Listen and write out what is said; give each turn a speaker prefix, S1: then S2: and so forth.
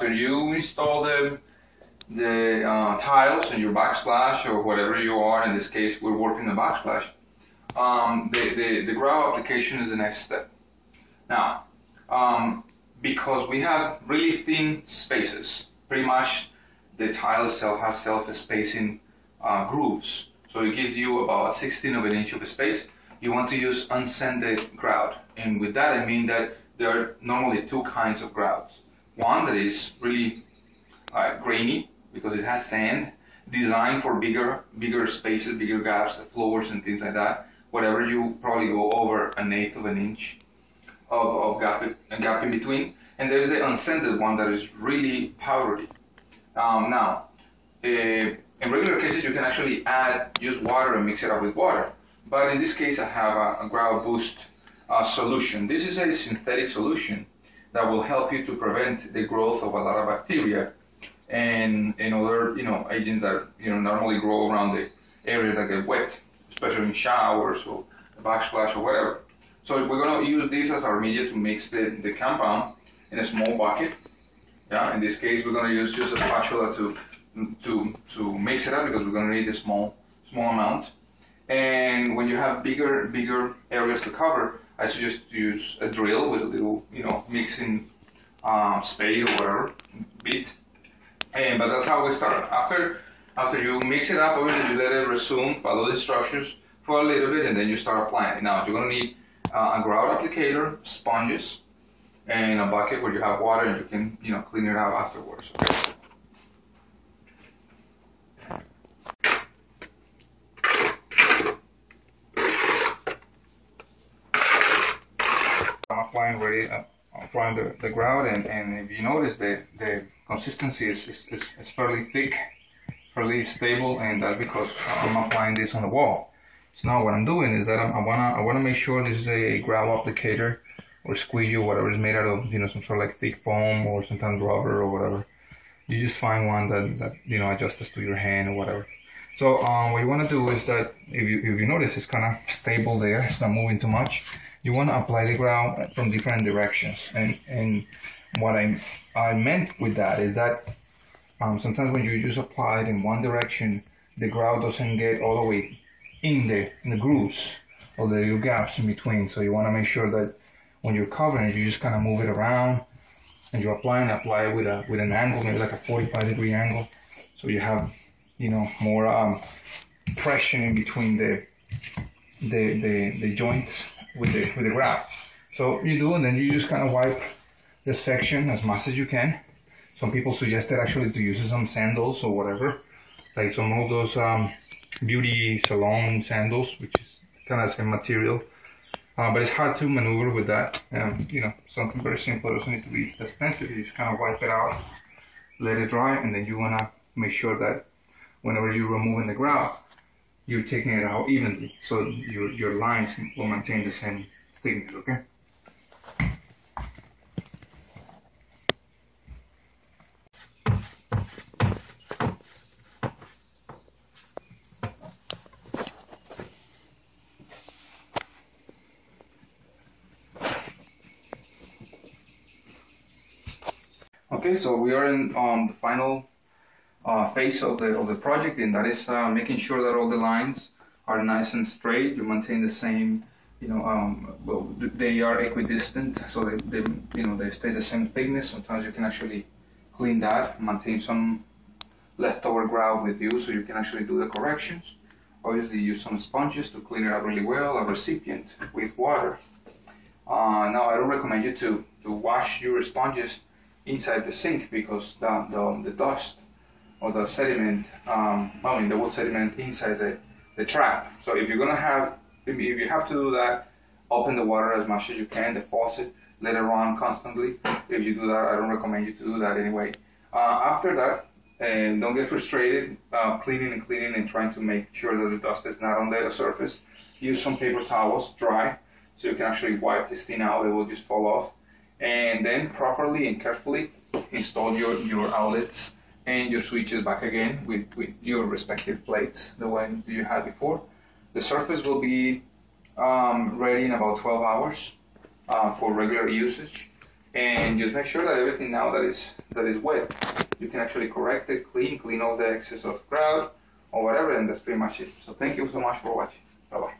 S1: after you install the tiles in your backsplash or whatever you are, in this case we're working the backsplash, the grout application is the next step. Now, because we have really thin spaces, pretty much the tile itself has self-spacing grooves, so it gives you about 1/16 of an inch of space. You want to use unsanded grout, and with that I mean that there are normally two kinds of grouts. One that is really grainy because it has sand, designed for bigger spaces, bigger gaps, floors and things like that. Whatever, you probably go over 1/8 of an inch of gap in between. And there's the unsanded one that is really powdery. Now, in regular cases you can actually add just water and mix it up with water. But in this case I have a grout boost solution. This is a synthetic solution that will help you to prevent the growth of a lot of bacteria and other agents that normally grow around the areas that get wet, especially in showers or the backsplash or whatever. So we're going to use this as our media to mix the compound in a small bucket. Yeah, in this case we're going to use just a spatula to mix it up, because we're going to need a small amount. And when you have bigger areas to cover, I suggest to use a drill with a little mixing spade or whatever bit. But that's how we start. After you mix it up, obviously you let it resume, follow the instructions for a little bit, and then you start applying it. Now you're going to need a grout applicator, sponges, and a bucket where you have water, and you can clean it out afterwards. Okay? I'm applying the grout, and if you notice the consistency is fairly thick, fairly stable, and that's because I'm applying this on the wall. So now what I'm doing is that I wanna make sure this is a grout applicator or squeegee or whatever is made out of some sort of like thick foam or sometimes rubber or whatever. You just find one that adjusts to your hand or whatever. So what you want to do is that if you notice it's kind of stable there, it's not moving too much. You want to apply the grout from different directions, and what I meant with that is that sometimes when you just apply it in one direction, the grout doesn't get all the way in the grooves or the little gaps in between. So you want to make sure that when you're covering it, you just kind of move it around, and you apply it with an angle, maybe like a 45-degree angle, so you have more pressure in between the joints with the grout. So you do, and then you just kind of wipe the section as much as you can. Some people suggested actually to use some sandals or whatever, like some of those beauty salon sandals, which is kind of the same material, but it's hard to maneuver with that. Something very simple, doesn't need to be expensive. You just kind of wipe it out, let it dry, and then you want to make sure that whenever you're removing the grout, you're taking it out evenly, so your lines will maintain the same thickness, okay? Okay, so we are in the final phase of the project, and that is making sure that all the lines are nice and straight. You maintain the same, well, they are equidistant, so they stay the same thickness. Sometimes you can actually clean that, maintain some leftover grout with you, so you can actually do the corrections. Obviously, use some sponges to clean it up really well, a recipient with water. Now, I don't recommend you to wash your sponges inside the sink, because the dust or the sediment, the wood sediment inside the trap. So if you have to do that, open the water as much as you can, the faucet, let it run constantly. If you do that, I don't recommend you to do that anyway. After that, don't get frustrated cleaning and trying to make sure that the dust is not on the surface. Use some paper towels, dry, so you can actually wipe this thing out. It will just fall off. And then properly and carefully install your outlets and your switches back again with your respective plates, the one you had before. The surface will be ready in about 12 hours for regular usage. And just make sure that everything now that is wet, you can actually correct it, clean all the excess of grout or whatever, and that's pretty much it. So thank you so much for watching. Bye bye.